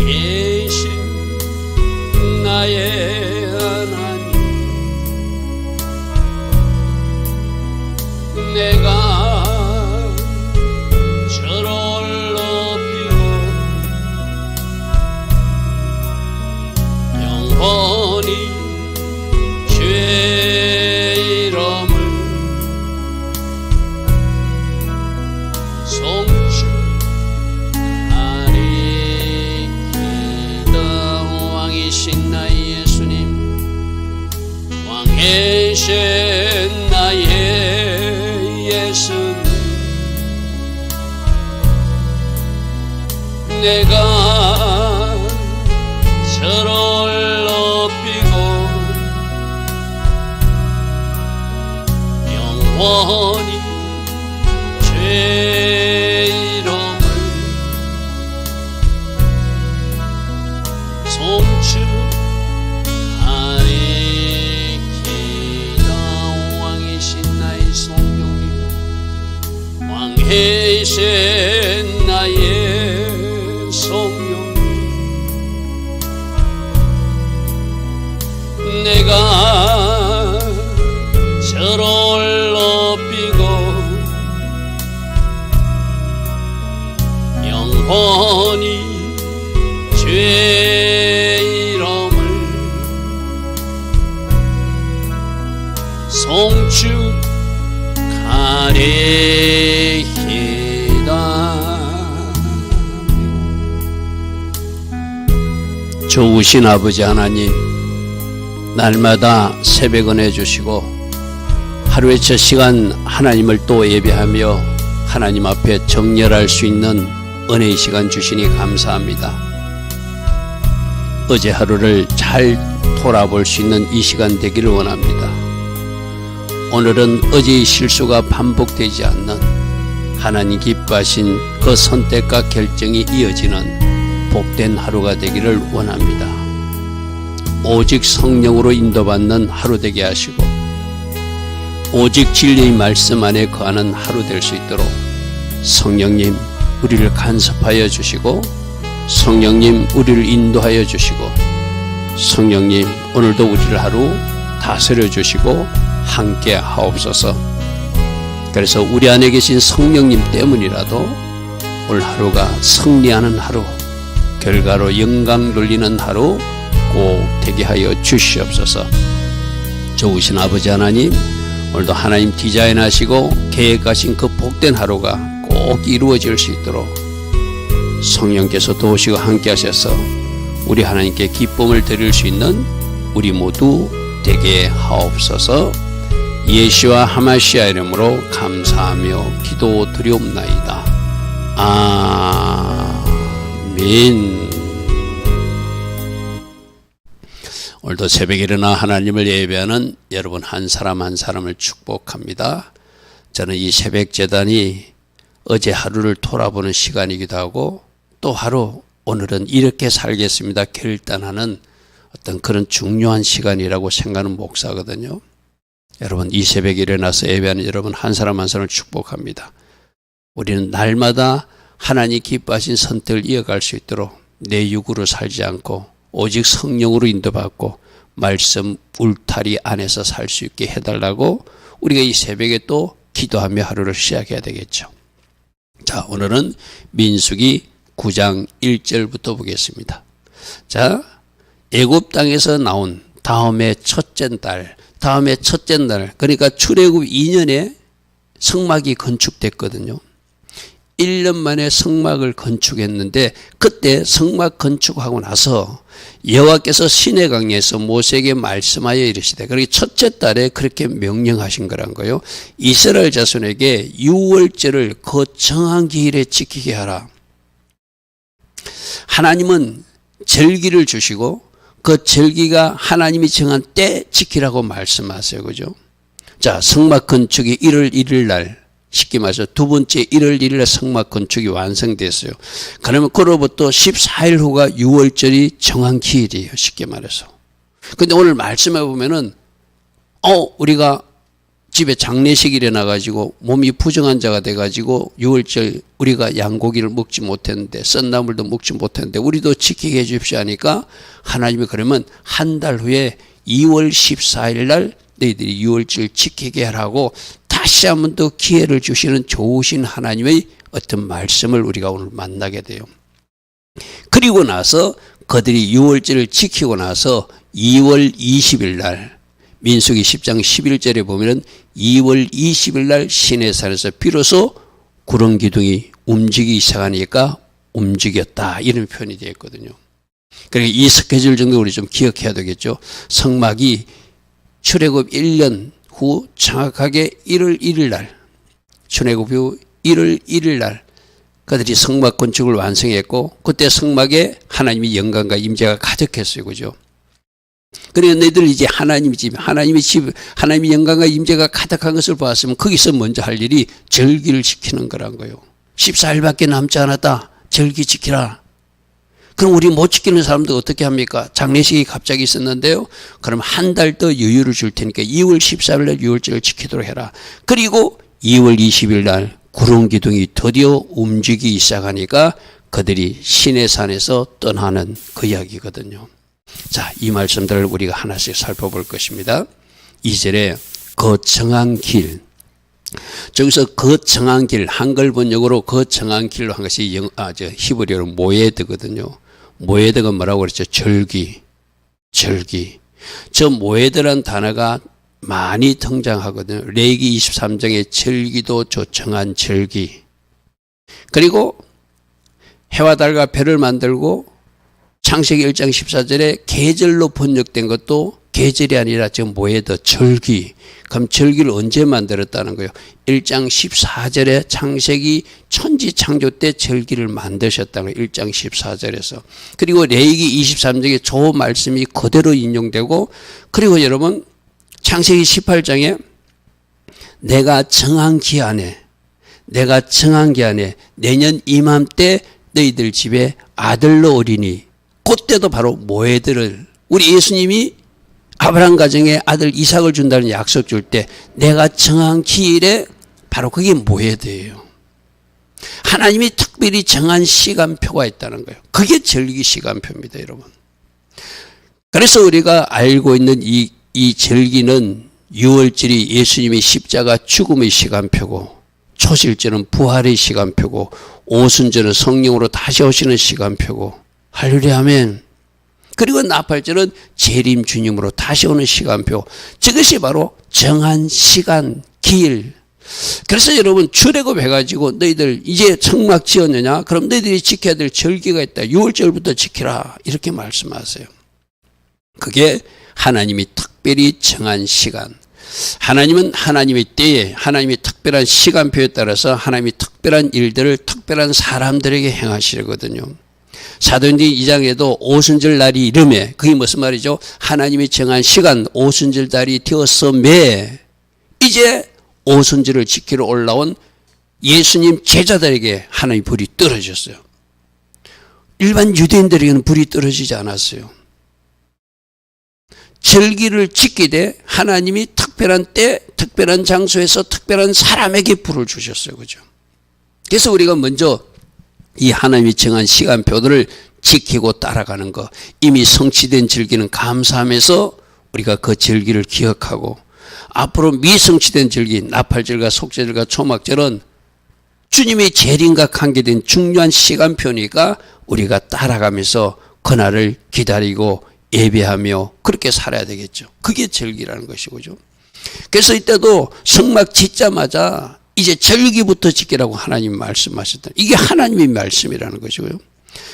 계신 나의 하나님, 내가 저를 높이고 영원히 죄의 이름을 송축하리이다. 왕이신 나의 예수님, 왕이신 나의 예수님, 내가 저를 높이고 영원히 죄의 이름을 송축하리이다. 왕이신 나의 성령님, 왕이신 나의 성령님, 내가 저를 높이고 영원히 죄의 이름을 송축하리이다. 좋으신 아버지 하나님, 날마다 새벽 은혜 주시고 하루의 첫 시간 하나님을 또 예배하며 하나님 앞에 정렬할 수 있는 은혜의 시간 주시니 감사합니다. 어제 하루를 잘 돌아볼 수 있는 이 시간 되기를 원합니다. 오늘은 어제의 실수가 반복되지 않는 하나님 기뻐하신 그 선택과 결정이 이어지는 복된 하루가 되기를 원합니다. 오직 성령으로 인도받는 하루 되게 하시고 오직 진리의 말씀 안에 거하는 하루 될 수 있도록 성령님 우리를 간섭하여 주시고 성령님 우리를 인도하여 주시고 성령님 오늘도 우리를 하루 다스려 주시고 함께 하옵소서. 그래서 우리 안에 계신 성령님 때문이라도 오늘 하루가 승리하는 하루, 결과로 영광 돌리는 하루 꼭 되게 하여 주시옵소서. 좋으신 아버지 하나님, 오늘도 하나님 디자인하시고 계획하신 그 복된 하루가 꼭 이루어질 수 있도록 성령께서 도우시고 함께 하셔서 우리 하나님께 기쁨을 드릴 수 있는 우리 모두 되게 하옵소서. 예수와 하마시아 이름으로 감사하며 기도드리옵나이다. 아멘. 오늘도 새벽에 일어나 하나님을 예배하는 여러분 한 사람 한 사람을 축복합니다. 저는 이 새벽 제단이 어제 하루를 돌아보는 시간이기도 하고 또 하루 오늘은 이렇게 살겠습니다 결단하는 어떤 그런 중요한 시간이라고 생각하는 목사거든요. 여러분 이 새벽에 일어나서 예배하는 여러분 한 사람 한 사람을 축복합니다. 우리는 날마다 하나님 기뻐하신 선택을 이어갈 수 있도록 내 육으로 살지 않고 오직 성령으로 인도받고 말씀 울타리 안에서 살 수 있게 해달라고 우리가 이 새벽에 또 기도하며 하루를 시작해야 되겠죠. 자, 오늘은 민수기 9장 1절부터 보겠습니다. 자, 애굽 땅에서 나온 다음에 첫째 달, 그러니까 출애굽 2년에 성막이 건축됐거든요. 1년 만에 성막을 건축했는데 그때 성막 건축하고 나서 여호와께서 시내강에서 모세에게 말씀하여 이르시되, 그렇게 첫째 달에 그렇게 명령하신 거란 거예요. 이스라엘 자손에게 유월절을 그 정한 기일에 지키게 하라. 하나님은 절기를 주시고 그 절기가 하나님이 정한 때 지키라고 말씀하세요. 그죠? 자, 성막 건축이 1월 1일 날, 쉽게 말해서 두 번째 1월 1일에 성막 건축이 완성됐어요. 그러면 그로부터 14일 후가 6월절이 정한 기일이에요. 쉽게 말해서. 근데 오늘 말씀해 보면은 우리가 집에 장례식이 일어나가지고 몸이 부정한 자가 돼가지고 6월절 우리가 양고기를 먹지 못했는데 썬나물도 먹지 못했는데 우리도 지키게 해주십시오 하니까 하나님이 그러면 한 달 후에 2월 14일 날 너희들이 6월절 지키게 하라고 다시 한 번 더 기회를 주시는 좋으신 하나님의 어떤 말씀을 우리가 오늘 만나게 돼요. 그리고 나서 그들이 6월절을 지키고 나서 2월 20일 날 민수기 10장 11절에 보면은 2월 20일 날 시내산에서 비로소 구름 기둥이 움직이기 시작하니까 움직였다 이런 표현이 되어 있거든요. 그러니까 이 스케줄 정도 우리 좀 기억해야 되겠죠. 성막이 출애굽 1년 후 정확하게 1월 1일 날 출애굽 후 1월 1일 날 그들이 성막 건축을 완성했고 그때 성막에 하나님의 영광과 임재가 가득했어요. 그죠? 그러니까 너희들 이제 하나님의 집, 하나님의 영광과 임재가 가득한 것을 봤으면 거기서 먼저 할 일이 절기를 지키는 거란 거예요. 14일밖에 남지 않았다. 절기 지키라. 그럼 우리 못 지키는 사람들 어떻게 합니까? 장례식이 갑자기 있었는데요. 그럼 한 달 더 여유를 줄 테니까 2월 14일 날 6월절을 지키도록 해라. 그리고 2월 20일 날 구름 기둥이 드디어 움직이기 시작하니까 그들이 시내산에서 떠나는 그 이야기거든요. 자, 이 말씀들을 우리가 하나씩 살펴볼 것입니다. 2절에 그 정한 길. 저기서 그 정한 길, 한글 번역으로 그 정한 길로 한 것이 히브리어로 모에드거든요. 모에드가 뭐라고 그랬죠? 절기. 저 모에드란 단어가 많이 등장하거든요. 레위기 23장의 절기도 저 정한 절기. 그리고 해와 달과 별을 만들고 창세기 1장 14절에 계절로 번역된 것도 계절이 아니라 지금 모에드 절기. 그럼 절기를 언제 만들었다는 거예요? 1장 14절에 창세기 천지 창조 때 절기를 만드셨다는 거예요. 1장 14절에서. 그리고 레위기 23장에 저 말씀이 그대로 인용되고 그리고 여러분 창세기 18장에 내가 정한 기한에 내년 이맘때 너희들 집에 아들로 어리니 그때도 바로 모에드를 우리 예수님이 아브라함 가정에 아들 이삭을 준다는 약속 줄 때 내가 정한 기일에 바로 그게 모에드예요. 하나님이 특별히 정한 시간표가 있다는 거예요. 그게 절기 시간표입니다, 여러분. 그래서 우리가 알고 있는 이 절기는 6월절이 예수님의 십자가 죽음의 시간표고 초실절은 부활의 시간표고 오순절은 성령으로 다시 오시는 시간표고 할렐루야 아멘. 그리고 나팔절은 재림 주님으로 다시 오는 시간표. 저것이 바로 정한 시간, 길. 그래서 여러분 출애굽 해가지고 너희들 이제 성막 지었느냐? 그럼 너희들이 지켜야 될 절기가 있다. 6월절부터 지키라. 이렇게 말씀하세요. 그게 하나님이 특별히 정한 시간. 하나님은 하나님의 때에 하나님의 특별한 시간표에 따라서 하나님이 특별한 일들을 특별한 사람들에게 행하시거든요. 사도행전 2장에도 오순절 날이 이름에 그게 무슨 말이죠? 하나님이 정한 시간 오순절 날이 되었음에 이제 오순절을 지키러 올라온 예수님 제자들에게 하나님의 불이 떨어졌어요. 일반 유대인들에게는 불이 떨어지지 않았어요. 절기를 지키되 하나님이 특별한 때 특별한 장소에서 특별한 사람에게 불을 주셨어요. 그죠? 그래서 우리가 먼저 이 하나님이 정한 시간표들을 지키고 따라가는 것, 이미 성취된 절기는 감사하면서 우리가 그 절기를 기억하고 앞으로 미성취된 절기, 나팔절과 속죄절과 초막절은 주님의 재림과 관계된 중요한 시간표니까 우리가 따라가면서 그날을 기다리고 예배하며 그렇게 살아야 되겠죠. 그게 절기라는 것이고죠. 그래서 이때도 성막 짓자마자 이제 절기부터 지키라고 하나님 말씀하셨다. 이게 하나님의 말씀이라는 것이고요.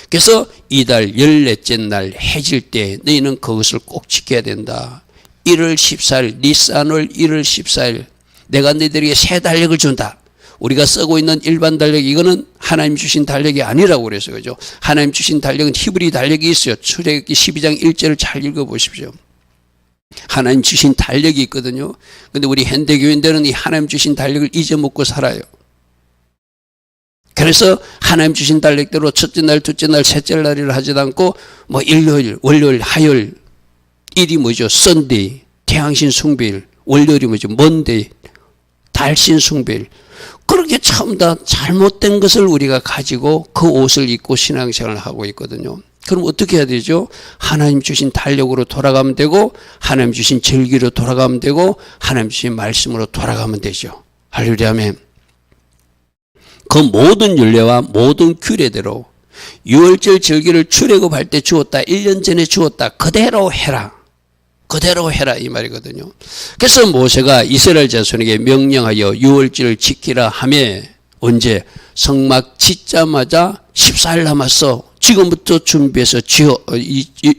그래서 이달 14째 날 해질 때 너희는 그것을 꼭 지켜야 된다. 1월 14일 니산월 1월 14일 내가 너희들에게 새 달력을 준다. 우리가 쓰고 있는 일반 달력 이거는 하나님 주신 달력이 아니라고 그래서 그죠. 하나님 주신 달력은 히브리 달력이 있어요. 출애굽기 12장 1절을 잘 읽어보십시오. 하나님 주신 달력이 있거든요. 근데 우리 현대교인들은 이 하나님 주신 달력을 잊어먹고 살아요. 그래서 하나님 주신 달력대로 첫째 날, 둘째 날, 셋째 날을 하지도 않고 뭐 일요일, 월요일, 화요일 일이 뭐죠? 썬데이, 태양신 숭배일, 월요일이 뭐죠? 먼데이, 달신 숭배일. 그렇게 처음 다 잘못된 것을 우리가 가지고 그 옷을 입고 신앙생활을 하고 있거든요. 그럼 어떻게 해야 되죠? 하나님 주신 달력으로 돌아가면 되고, 하나님 주신 절기로 돌아가면 되고, 하나님 주신 말씀으로 돌아가면 되죠. 할렐루야 아멘. 그 모든 율례와 모든 규례대로 유월절 절기를 출애굽할 때 주었다, 1년 전에 주었다, 그대로 해라. 그대로 해라 이 말이거든요. 그래서 모세가 이스라엘 자손에게 명령하여 유월절을 지키라 하며, 언제? 성막 짓자마자 14일 남았어. 지금부터 준비해서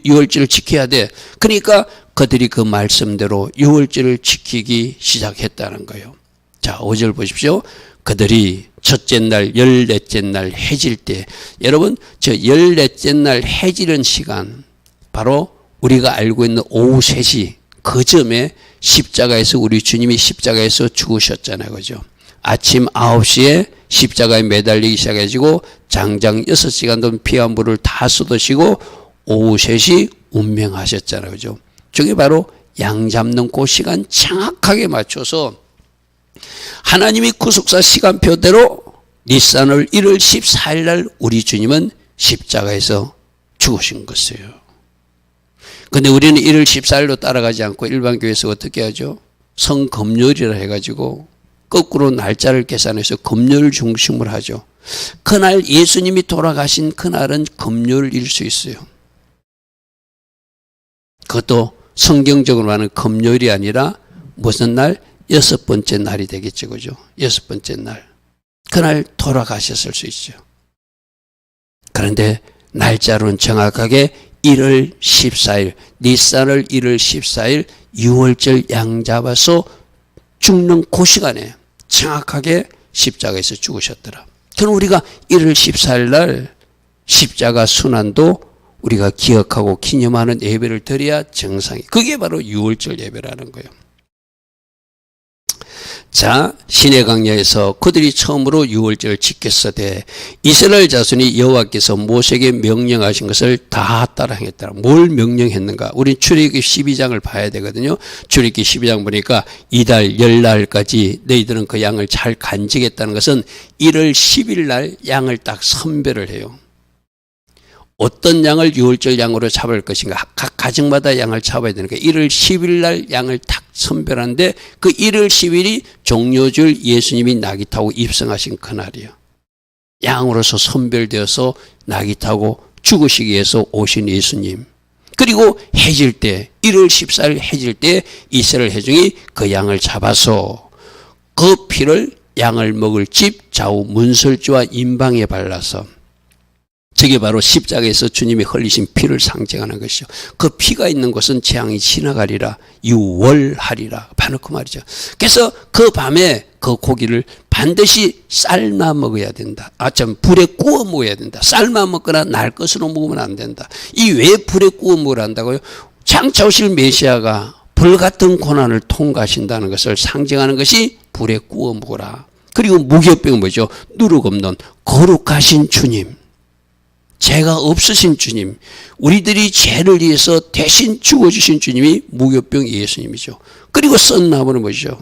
유월절을 지켜야 돼. 그러니까 그들이 그 말씀대로 유월절을 지키기 시작했다는 거예요. 자, 5절 보십시오. 그들이 첫째 날, 14째 날 해질 때, 여러분 저 14째 날 해지는 시간, 바로 우리가 알고 있는 오후 3시 그 점에 십자가에서 우리 주님이 십자가에서 죽으셨잖아요. 그죠? 아침 9시에 십자가에 매달리기 시작해가지고 장장 6시간 동안 피와 물을 다 쏟으시고 오후 3시 운명하셨잖아요. 그죠? 저게 바로 양 잡는 그 시간 정확하게 맞춰서 하나님이 구속사 시간표대로 니산월 1월 14일 날 우리 주님은 십자가에서 죽으신 것이에요. 근데 우리는 1월 14일로 따라가지 않고 일반 교회에서 어떻게 하죠? 성금요일이라 해가지고 거꾸로 날짜를 계산해서 금요일 중심으로 하죠. 그날 예수님이 돌아가신 그날은 금요일일 수 있어요. 그것도 성경적으로 말하는 금요일이 아니라 무슨 날? 6번째 날이 되겠죠. 그죠? 6번째 날. 그날 돌아가셨을 수 있죠. 그런데 날짜로는 정확하게 1월 14일, 니산월 1월 14일 유월절 양 잡아서 죽는 그 시간에 정확하게 십자가에서 죽으셨더라. 그럼 우리가 1월 14일 날 십자가 순환도 우리가 기억하고 기념하는 예배를 드려야 정상이. 그게 바로 유월절 예배라는 거예요. 자, 신의 강야에서 그들이 처음으로 유월절을 지켰으되 이스라엘 자손이 여호와께서 모세에게 명령하신 것을 다 따라했더라. 뭘 명령했는가? 우리 출애굽기 12장을 봐야 되거든요. 출애굽기 12장 보니까 이달 열날까지 너희들은 그 양을 잘 간직했다는 것은 1월 10일 날 양을 딱 선별을 해요. 어떤 양을 유월절 양으로 잡을 것인가? 각 가정마다 양을 잡아야 되니까 1월 10일 날 양을 딱 선별하는데 그 1월 10일이 종려주일 예수님이 낙이 타고 입성하신 그날이에요. 양으로서 선별되어서 낙이 타고 죽으시기 위해서 오신 예수님. 그리고 해질 때 1월 14일 해질 때 이스라엘 회중이 그 양을 잡아서 그 피를 양을 먹을 집 좌우 문설주와 임방에 발라서, 저게 바로 십자가에서 주님이 흘리신 피를 상징하는 것이죠. 그 피가 있는 곳은 재앙이 지나가리라, 유월하리라, 바로 그 말이죠. 그래서 그 밤에 그 고기를 반드시 삶아 먹어야 된다. 불에 구워 먹어야 된다. 삶아 먹거나 날 것으로 먹으면 안 된다. 이 왜 불에 구워 먹으라 한다고요? 장차 오실 메시아가 불같은 고난을 통과하신다는 것을 상징하는 것이 불에 구워 먹으라. 그리고 무교병은 뭐죠? 누룩 없는 거룩하신 주님, 죄가 없으신 주님, 우리들이 죄를 위해서 대신 죽어주신 주님이 무교병 예수님이죠. 그리고 썬 나무는 뭐죠?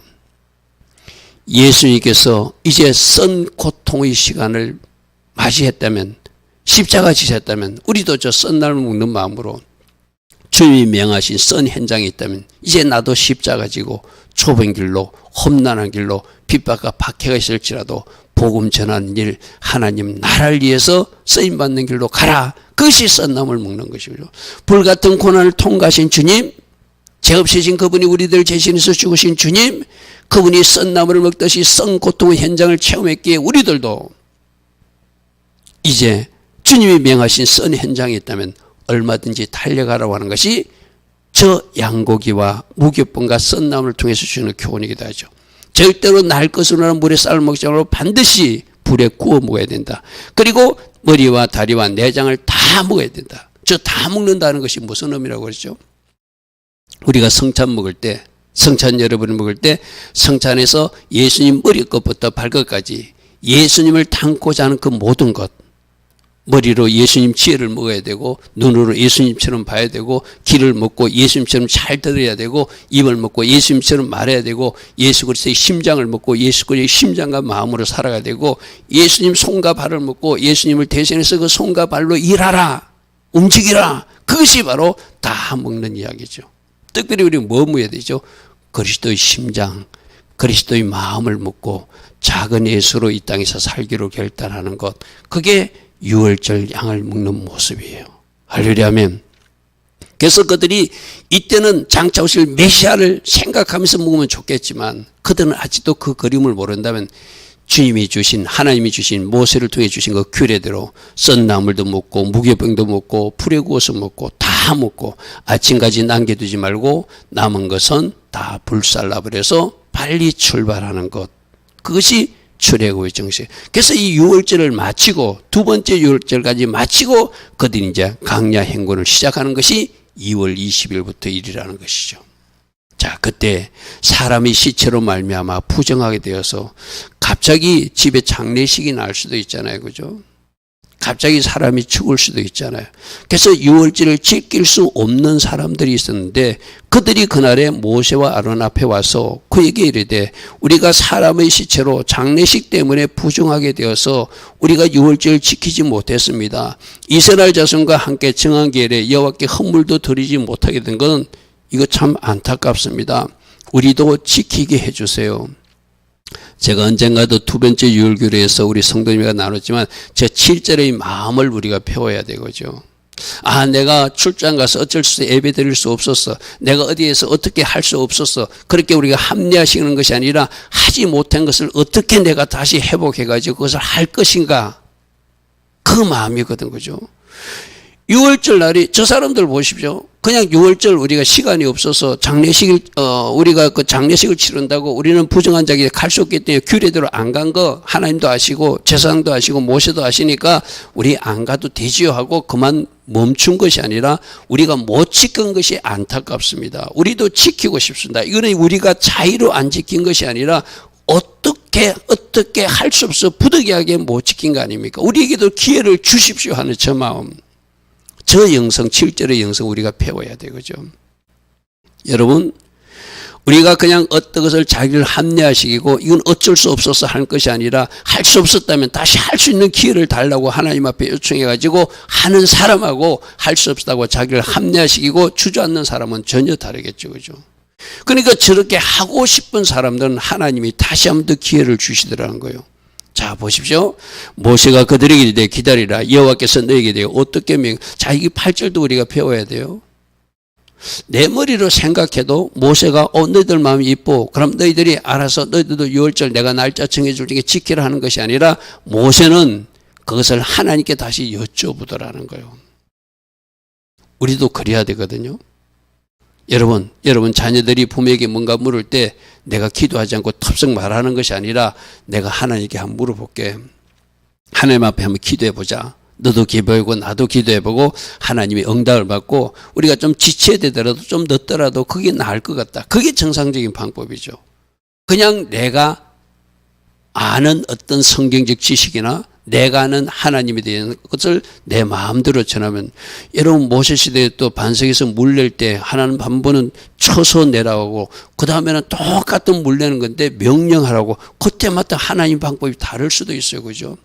예수님께서 이제 썬 고통의 시간을 맞이했다면, 십자가 지셨다면 우리도 저 썬 나무 먹는 마음으로 주님이 명하신 썬 현장에 있다면 이제 나도 십자가 지고 좁은 길로, 험난한 길로, 핍박과 박해가 있을지라도 복음 전하는 일, 하나님 나라를 위해서 쓰임받는 길로 가라. 그것이 썬 나무를 먹는 것이죠. 불같은 고난을 통과하신 주님, 죄 없으신 그분이 우리들 대신해서 죽으신 주님, 그분이 썬 나무를 먹듯이 썬 고통의 현장을 체험했기에 우리들도 이제 주님이 명하신 썬 현장에 있다면 얼마든지 달려가라고 하는 것이 저 양고기와 무교병과 썬 나무를 통해서 주는 교훈이기도 하죠. 절대로 날 것으로나 물에 삶아 먹지 말고 반드시 불에 구워 먹어야 된다. 그리고 머리와 다리와 내장을 다 먹어야 된다. 저 다 먹는다는 것이 무슨 의미라고 그러죠? 우리가 성찬 먹을 때, 성찬 여러분을 먹을 때 성찬에서 예수님 머리끝부터 발끝까지 예수님을 담고자 하는 그 모든 것, 머리로 예수님 지혜를 먹어야 되고, 눈으로 예수님처럼 봐야 되고, 귀를 먹고 예수님처럼 잘 들어야 되고, 입을 먹고 예수님처럼 말해야 되고, 예수 그리스도의 심장을 먹고 예수 그리스도의 심장과 마음으로 살아가야 되고, 예수님 손과 발을 먹고 예수님을 대신해서 그 손과 발로 일하라, 움직이라. 그것이 바로 다 먹는 이야기죠. 특별히 우리 뭐 먹어야 되죠? 그리스도의 심장, 그리스도의 마음을 먹고 작은 예수로 이 땅에서 살기로 결단하는 것, 그게 유월절 양을 먹는 모습이에요. 할렐루야 아멘. 그래서 그들이 이때는 장차 오실 메시아를 생각하면서 먹으면 좋겠지만, 그들은 아직도 그 그림을 모른다면 주님이 주신, 하나님이 주신, 모세를 통해 주신 그 규례대로 썬 나물도 먹고 무교병도 먹고 풀에 구워서 먹고 다 먹고 아침까지 남겨두지 말고 남은 것은 다 불살라버려서 빨리 출발하는 것, 그것이 출애굽의 정신. 그래서 이 유월절을 마치고 두 번째 유월절까지 마치고 그들이 이제 광야 행군을 시작하는 것이 2월 20일부터 일이라는 것이죠. 자, 그때 사람이 시체로 말미암아 부정하게 되어서 갑자기 집에 장례식이 날 수도 있잖아요. 그죠? 갑자기 사람이 죽을 수도 있잖아요. 그래서 유월절을 지킬 수 없는 사람들이 있었는데, 그들이 그날에 모세와 아론 앞에 와서 그에게 이르되, 우리가 사람의 시체로 장례식 때문에 부정하게 되어서 우리가 유월절을 지키지 못했습니다. 이스라엘 자손과 함께 정한 계율에 여호와께 헌물도 드리지 못하게 된 것은 이거 참 안타깝습니다. 우리도 지키게 해주세요. 제가 언젠가도 두 번째 유월교회에서 우리 성도님과 나눴지만, 제 7절의 마음을 우리가 배워야 되거죠. 아, 내가 출장 가서 어쩔 수 없이 예배 드릴 수 없었어. 내가 어디에서 어떻게 할 수 없었어. 그렇게 우리가 합리화시키는 것이 아니라, 하지 못한 것을 어떻게 내가 다시 회복해가지고 그것을 할 것인가. 그 마음이거든, 그죠? 6월절 날이, 저 사람들 보십시오. 그냥 6월절 우리가 시간이 없어서 장례식을, 우리가 그 장례식을 치른다고 우리는 부정한 자에게 갈 수 없기 때문에 규례대로 안 간 거 하나님도 아시고 제사장도 아시고 모세도 아시니까 우리 안 가도 되지요 하고 그만 멈춘 것이 아니라, 우리가 못 지킨 것이 안타깝습니다. 우리도 지키고 싶습니다. 이거는 우리가 자의로 안 지킨 것이 아니라 어떻게 할 수 없어 부득이하게 못 지킨 거 아닙니까? 우리에게도 기회를 주십시오 하는 저 마음. 저 영성, 7절의 영성 우리가 배워야 되겠죠. 여러분, 우리가 그냥 어떤 것을 자기를 합리화시키고 이건 어쩔 수 없어서 하는 것이 아니라, 할 수 없었다면 다시 할 수 있는 기회를 달라고 하나님 앞에 요청해가지고 하는 사람하고 할 수 없다고 자기를 합리화시키고 주저앉는 사람은 전혀 다르겠죠. 그죠? 그러니까 저렇게 하고 싶은 사람들은 하나님이 다시 한 번 더 기회를 주시더라는 거예요. 자, 보십시오. 모세가 그들에게 이르되 기다리라. 여호와께서 너에게 대해 어떻게 자, 이 8절도 우리가 배워야 돼요. 내 머리로 생각해도 모세가 너희들 마음이 이뻐, 그럼 너희들이 알아서 너희들도 6월절 내가 날짜 정해줄 테니까 지키라 하는 것이 아니라, 모세는 그것을 하나님께 다시 여쭤보더라는 거예요. 우리도 그래야 되거든요. 여러분 자녀들이 부모에게 뭔가 물을 때 내가 기도하지 않고 텁썩 말하는 것이 아니라, 내가 하나님께 한번 물어볼게. 하나님 앞에 한번 기도해보자. 너도 기도해보고 나도 기도해보고 하나님이 응답을 받고, 우리가 좀 지쳐야 되더라도 좀 늦더라도 그게 나을 것 같다. 그게 정상적인 방법이죠. 그냥 내가 아는 어떤 성경적 지식이나 내가 아는 하나님에 대한 것을 내 마음대로 전하면, 여러분 모세 시대에 또 반석에서 물 낼 때 하나님 한 번은 쳐서 내라고, 그 다음에는 똑같은 물 내는 건데 명령하라고, 그때마다 하나님 방법이 다를 수도 있어요. 그죠?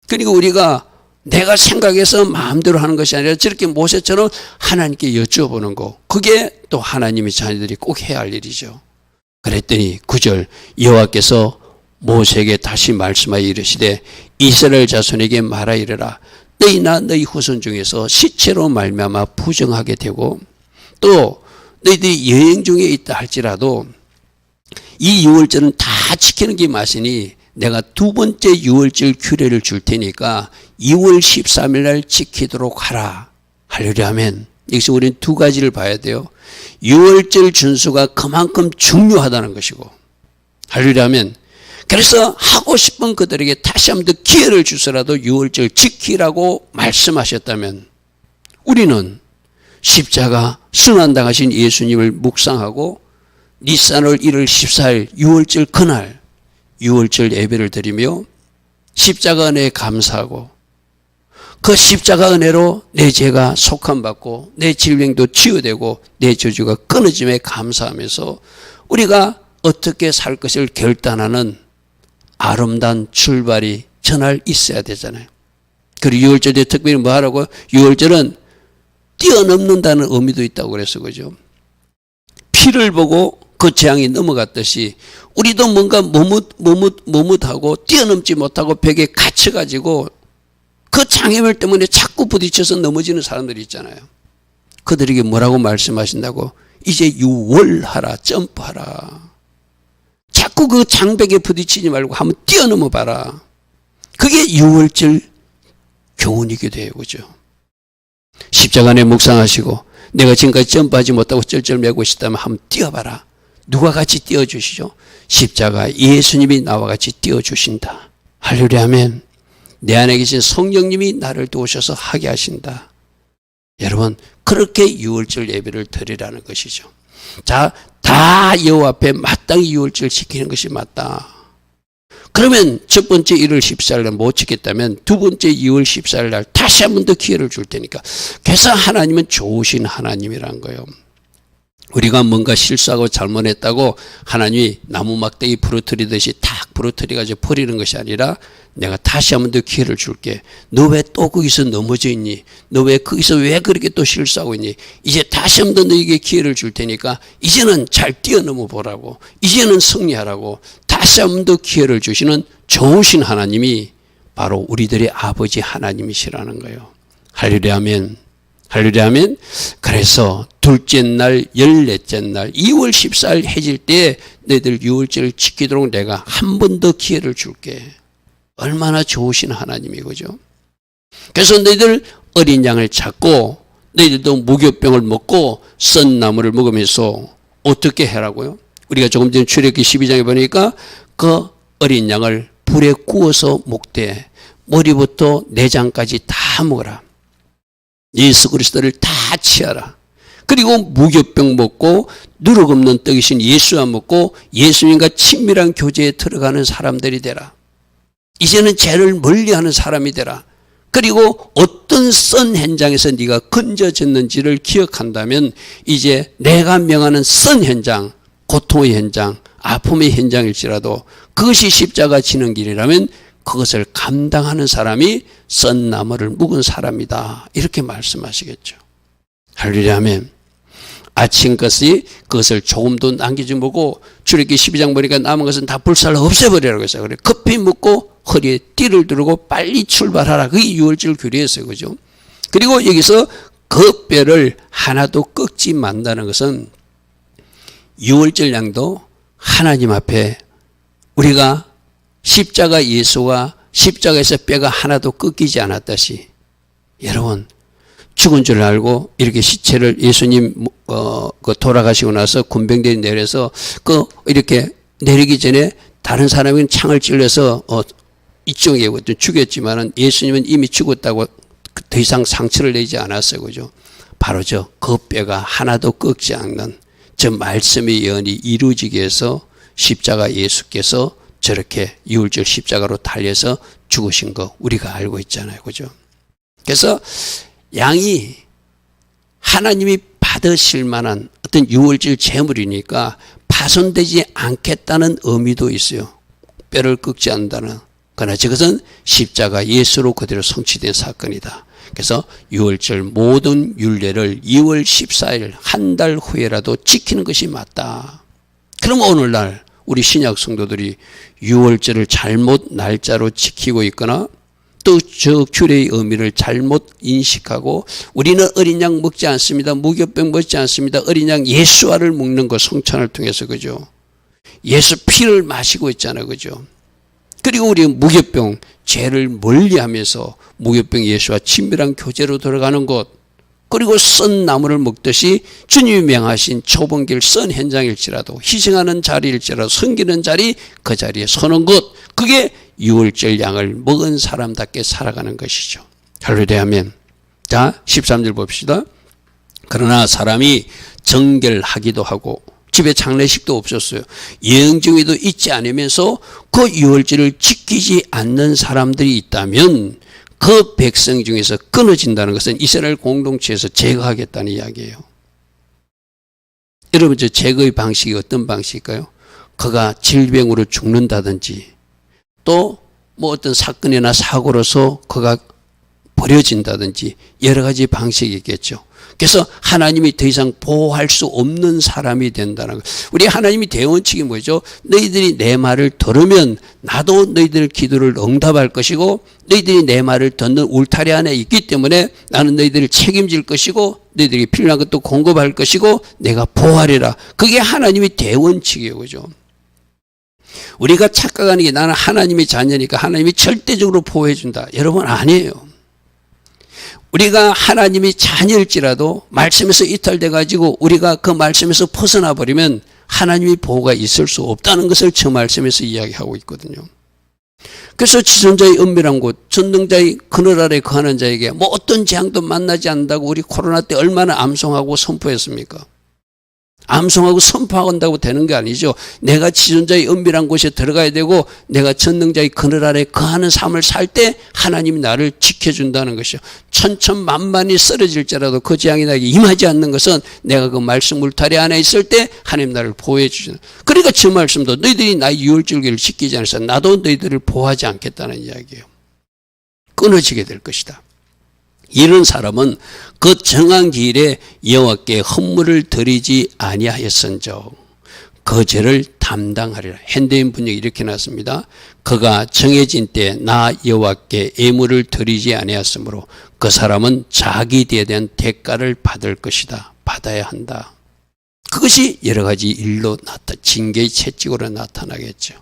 그러니까 우리가 내가 생각해서 마음대로 하는 것이 아니라 저렇게 모세처럼 하나님께 여쭤보는 거, 그게 또 하나님의 자녀들이 꼭 해야 할 일이죠. 그랬더니 9절, 여호와께서 모세에게 다시 말씀하여 이르시되 이스라엘 자손에게 말하 이르라. 너희나 너희 후손 중에서 시체로 말미암아 부정하게 되고, 또 너희들이 여행 중에 있다 할지라도 이 유월절은 다 지키는 게 맞으니 내가 두 번째 유월절 규례를 줄 테니까 2월 13일 날 지키도록 하라. 할렐루야 아멘. 여기서 우리는 두 가지를 봐야 돼요. 유월절 준수가 그만큼 중요하다는 것이고, 할렐루야 아멘. 그래서 하고 싶은 그들에게 다시 한 번 더 기회를 주서라도 유월절 지키라고 말씀하셨다면, 우리는 십자가 순환당하신 예수님을 묵상하고 니산월 1월 14일 유월절 그날 유월절 예배를 드리며 십자가 은혜에 감사하고, 그 십자가 은혜로 내 죄가 속함받고 내 질병도 치유되고 내 저주가 끊어짐에 감사하면서 우리가 어떻게 살 것을 결단하는 아름다운 출발이 전날 있어야 되잖아요. 그리고 유월절에 특별히 뭐 하라고? 유월절은 뛰어넘는다는 의미도 있다고 그래서 그죠. 피를 보고 그 재앙이 넘어갔듯이 우리도 뭔가 머뭇하고 뛰어넘지 못하고 벽에 갇혀가지고 그 장애물 때문에 자꾸 부딪혀서 넘어지는 사람들이 있잖아요. 그들에게 뭐라고 말씀하신다고? 이제 유월하라, 점프하라. 자꾸 그 장벽에 부딪히지 말고 한번 뛰어넘어 봐라. 그게 유월절 교훈이기도 해요. 그죠? 십자가에 묵상하시고 내가 지금까지 점프하지 못하고 쩔쩔매고 있다면 한번 뛰어봐라. 누가 같이 뛰어주시죠? 십자가 예수님이 나와 같이 뛰어주신다. 할렐루야 아멘. 내 안에 계신 성령님이 나를 도우셔서 하게 하신다. 여러분 그렇게 유월절 예배를 드리라는 것이죠. 자, 다 여호와 앞에 마땅히 유월절 지키는 것이 맞다. 그러면 첫 번째 1월 14일 날 못 지켰다면 두 번째 2월 14일 날 다시 한 번 더 기회를 줄 테니까. 그래서 하나님은 좋으신 하나님이란 거예요. 우리가 뭔가 실수하고 잘못했다고 하나님이 나무 막대기 부러뜨리듯이 탁 부러뜨려가지고 버리는 것이 아니라 내가 다시 한 번 더 기회를 줄게. 너 왜 또 거기서 넘어져 있니? 너 왜 거기서 왜 그렇게 또 실수하고 있니? 이제 다시 한 번 더 너에게 기회를 줄 테니까 이제는 잘 뛰어넘어 보라고. 이제는 승리하라고. 다시 한 번 더 기회를 주시는 좋으신 하나님이 바로 우리들의 아버지 하나님이시라는 거예요. 할렐루야 아멘. 할렐루야 아멘. 그래서 둘째 날, 14째 날, 2월 14일 해질 때 너희들 유월절을 지키도록 내가 한 번 더 기회를 줄게. 얼마나 좋으신 하나님이 그죠? 그래서 너희들 어린 양을 잡고 너희들도 무교병을 먹고 썬 나물을 먹으면서 어떻게 해라고요? 우리가 조금 전에 출애굽기 12장에 보니까 그 어린 양을 불에 구워서 먹되 머리부터 내장까지 다 먹어라. 예수 그리스도를 다 취하라. 그리고 무교병 먹고 누룩 없는 떡이신 예수와 먹고 예수님과 친밀한 교제에 들어가는 사람들이 되라. 이제는 죄를 멀리하는 사람이 되라. 그리고 어떤 선 현장에서 네가 건져졌는지를 기억한다면 이제 내가 명하는 선 현장, 고통의 현장, 아픔의 현장일지라도 그것이 십자가 지는 길이라면 그것을 감당하는 사람이 썬 나무를 묵은 사람이다. 이렇게 말씀하시겠죠. 할렐루야 아멘. 아침 것이 그것을 조금도 남기지 말고 출애굽기 12장 보니까 남은 것은 다 불살라 없애버리라고 했어요. 그래 급히 묻고 허리에 띠를 두르고 빨리 출발하라. 그게 유월절 규례였어요. 그죠? 그리고 여기서 그 뼈를 하나도 꺾지 만다는 것은 유월절 양도 하나님 앞에 우리가 십자가 예수가 십자가에서 뼈가 하나도 꺾이지 않았다시 여러분 죽은 줄 알고 이렇게 시체를 예수님 그 돌아가시고 나서 군병들이 내려서 그 이렇게 내리기 전에 다른 사람은 창을 찔러서 이쪽에 죽였지만은 예수님은 이미 죽었다고 더 이상 상처를 내지 않았어요. 그죠? 바로 그 뼈가 하나도 꺾지 않는 저 말씀의 예언이 이루어지기 위해서 십자가 예수께서 저렇게 유월절 십자가로 달려서 죽으신 거 우리가 알고 있잖아요. 그죠? 그래서 양이 하나님이 받으실 만한 어떤 유월절 제물이니까 파손되지 않겠다는 의미도 있어요. 뼈를 꺾지 않는다는. 그러나 저것은 십자가 예수로 그대로 성취된 사건이다. 그래서 유월절 모든 율례를 2월 14일 한 달 후에라도 지키는 것이 맞다. 그럼 오늘날 우리 신약 성도들이 유월절을 잘못 날짜로 지키고 있거나 또 저 규례의 의미를 잘못 인식하고 우리는 어린 양 먹지 않습니다. 무교병 먹지 않습니다. 어린 양 예수와를 먹는 것 성찬을 통해서 그죠. 예수 피를 마시고 있잖아요. 그죠. 그리고 우리 무교병 죄를 멀리하면서 무교병 예수와 친밀한 교제로 들어가는 것 그리고 썬 나무를 먹듯이 주님이 명하신 초본길 썬 현장일지라도 희생하는 자리일지라도 섬기는 자리 그 자리에 서는 것 그게 유월절 양을 먹은 사람답게 살아가는 것이죠. 할렐루야 아멘. 자 13절 봅시다. 그러나 사람이 정결하기도 하고 집에 장례식도 없었어요. 여행 중에도 있지 않으면서 그 유월절을 지키지 않는 사람들이 있다면 그 백성 중에서 끊어진다는 것은 이스라엘 공동체에서 제거하겠다는 이야기예요. 여러분, 저 제거의 방식이 어떤 방식일까요? 그가 질병으로 죽는다든지 또 뭐 어떤 사건이나 사고로서 그가 버려진다든지 여러 가지 방식이 있겠죠. 그래서 하나님이 더 이상 보호할 수 없는 사람이 된다는 것. 우리 하나님이 대원칙이 뭐죠? 너희들이 내 말을 들으면 나도 너희들 기도를 응답할 것이고 너희들이 내 말을 듣는 울타리 안에 있기 때문에 나는 너희들을 책임질 것이고 너희들이 필요한 것도 공급할 것이고 내가 보호하리라. 그게 하나님의 대원칙이에요. 그죠? 우리가 착각하는 게 나는 하나님의 자녀니까 하나님이 절대적으로 보호해 준다. 여러분, 아니에요. 우리가 하나님이 자녀일지라도 말씀에서 이탈돼 가지고 우리가 그 말씀에서 벗어나 버리면 하나님의 보호가 있을 수 없다는 것을 저 말씀에서 이야기하고 있거든요. 그래서 지존자의 은밀한 곳, 전능자의 그늘 아래 거하는 자에게 뭐 어떤 재앙도 만나지 않는다고 우리 코로나 때 얼마나 암송하고 선포했습니까? 암송하고 선포한다고 되는 게 아니죠. 내가 지존자의 은밀한 곳에 들어가야 되고 내가 전능자의 그늘 아래 거하는 삶을 살 때 하나님이 나를 지켜준다는 것이죠. 천천만만이 쓰러질지라도 그 재앙이 나에게 임하지 않는 것은 내가 그 말씀 울타리 안에 있을 때 하나님 나를 보호해 주시는. 그러니까 저 말씀도 너희들이 나의 유월절기를 지키지 않아서 나도 너희들을 보호하지 않겠다는 이야기예요. 끊어지게 될 것이다. 이런 사람은 그 정한 기일에 여호와께 헌물을 드리지 아니하였은즉 그 죄를 담당하리라. 현대인 번역이 이렇게 나왔습니다. 그가 정해진 때 나 여호와께 예물을 드리지 아니하였으므로 그 사람은 자기 뒤에 대한 대가를 받을 것이다. 받아야 한다. 그것이 여러 가지 일로 징계의 채찍으로 나타나겠죠.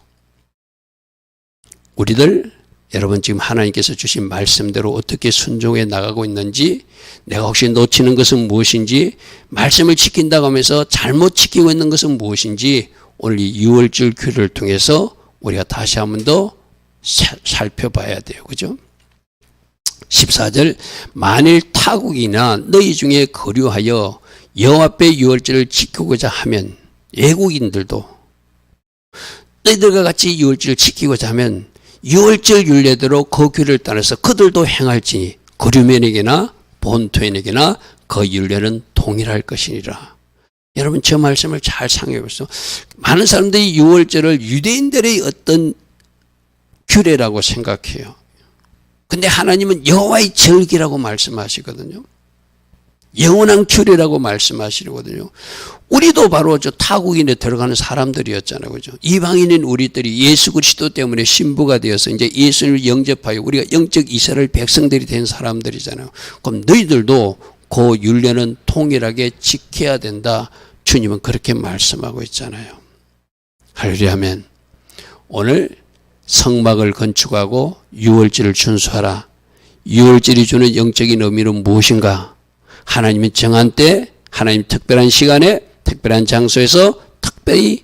우리들 여러분 지금 하나님께서 주신 말씀대로 어떻게 순종해 나가고 있는지, 내가 혹시 놓치는 것은 무엇인지, 말씀을 지킨다고 하면서 잘못 지키고 있는 것은 무엇인지 오늘 이 유월절 규례를 통해서 우리가 다시 한 번 더 살펴봐야 돼요. 그죠? 14절 만일 타국이나 너희 중에 거류하여 여호와 앞에 유월절을 지키고자 하면, 외국인들도 너희들과 같이 유월절을 지키고자 하면 유월절 율례대로 그 규례를 따라서 그들도 행할지니 거류면에게나 본토인에게나 그 율례는 동일할 것이니라. 여러분 저 말씀을 잘 상기해 보세요. 많은 사람들이 유월절을 유대인들의 어떤 규례라고 생각해요. 근데 하나님은 여호와의 절기라고 말씀하시거든요. 영원한 규례라고 말씀하시거든요. 우리도 바로 저 타국인에 들어가는 사람들이었잖아요. 그죠? 이방인인 우리들이 예수 그리스도 때문에 신부가 되어서 이제 예수를 영접하여 우리가 영적 이스라엘 백성들이 된 사람들이잖아요. 그럼 너희들도 그 율례는 통일하게 지켜야 된다. 주님은 그렇게 말씀하고 있잖아요. 할렐루야 하면 오늘 성막을 건축하고 유월절을 준수하라. 유월절이 주는 영적인 의미는 무엇인가? 하나님이 정한 때, 하나님 특별한 시간에, 특별한 장소에서 특별히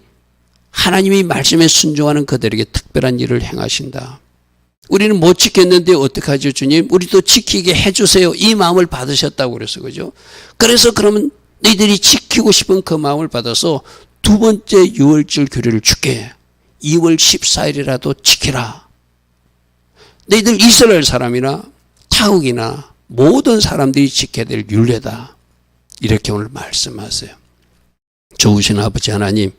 하나님이 말씀에 순종하는 그들에게 특별한 일을 행하신다. 우리는 못 지켰는데 어떡하죠, 주님? 우리도 지키게 해주세요. 이 마음을 받으셨다고 그래서, 그죠? 그래서 그러면 너희들이 지키고 싶은 그 마음을 받아서 두 번째 유월절 규례를 줄게. 2월 14일이라도 지키라. 너희들 이스라엘 사람이나 타국이나 모든 사람들이 지켜야 될 율례다. 이렇게 오늘 말씀하세요. 좋으신 아버지 하나님,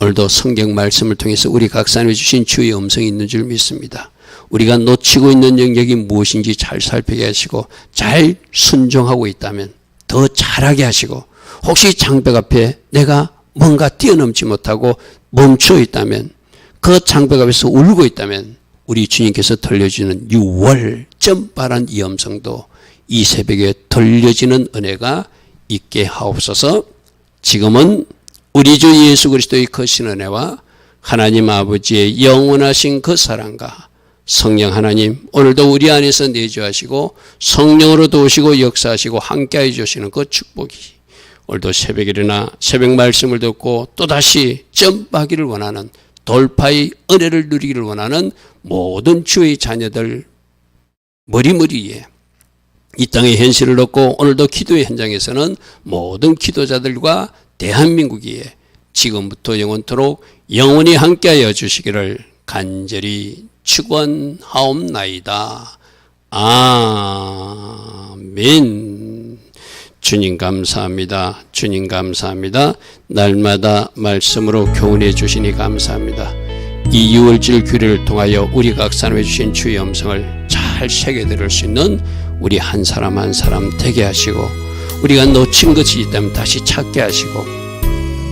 오늘도 성경 말씀을 통해서 우리 각산해 주신 주의 음성이 있는 줄 믿습니다. 우리가 놓치고 있는 영역이 무엇인지 잘 살피게 하시고 잘 순종하고 있다면 더 잘하게 하시고, 혹시 장벽 앞에 내가 뭔가 뛰어넘지 못하고 멈춰 있다면, 그 장벽 앞에서 울고 있다면 우리 주님께서 들려주는 유월 점발한 이 음성도 이 새벽에 들려지는 은혜가 있게 하옵소서. 지금은 우리 주 예수 그리스도의 크신 은혜와 하나님 아버지의 영원하신 그 사랑과 성령 하나님 오늘도 우리 안에서 내주하시고 성령으로 도우시고 역사하시고 함께해 주시는 그 축복이 오늘도 새벽에 일어나 새벽 말씀을 듣고 또다시 점프하기를 원하는, 돌파의 은혜를 누리기를 원하는 모든 주의 자녀들 머리머리에 이 땅의 현실을 얻고 오늘도 기도의 현장에서는 모든 기도자들과 대한민국에 지금부터 영원토록 영원히 함께하여 주시기를 간절히 축원하옵나이다. 아멘. 주님 감사합니다. 주님 감사합니다. 날마다 말씀으로 교훈해 주시니 감사합니다. 이 6월절 규례를 통하여 우리가 악산해 주신 주의 음성을 잘 새겨 들을 수 있는 우리 한 사람 한 사람 되게 하시고, 우리가 놓친 것이 있다면 다시 찾게 하시고,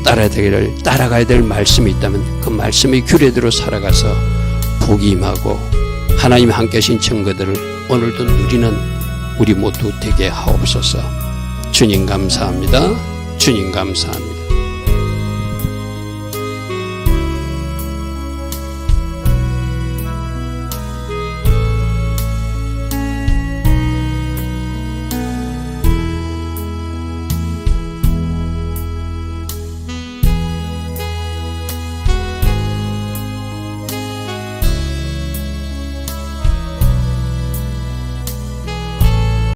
따라가야 될 말씀이 있다면 그 말씀의 규례대로 살아가서 복이 임하고 하나님 함께 하신 증거들을 오늘도 누리는 우리 모두 되게 하옵소서. 주님 감사합니다. 주님 감사합니다.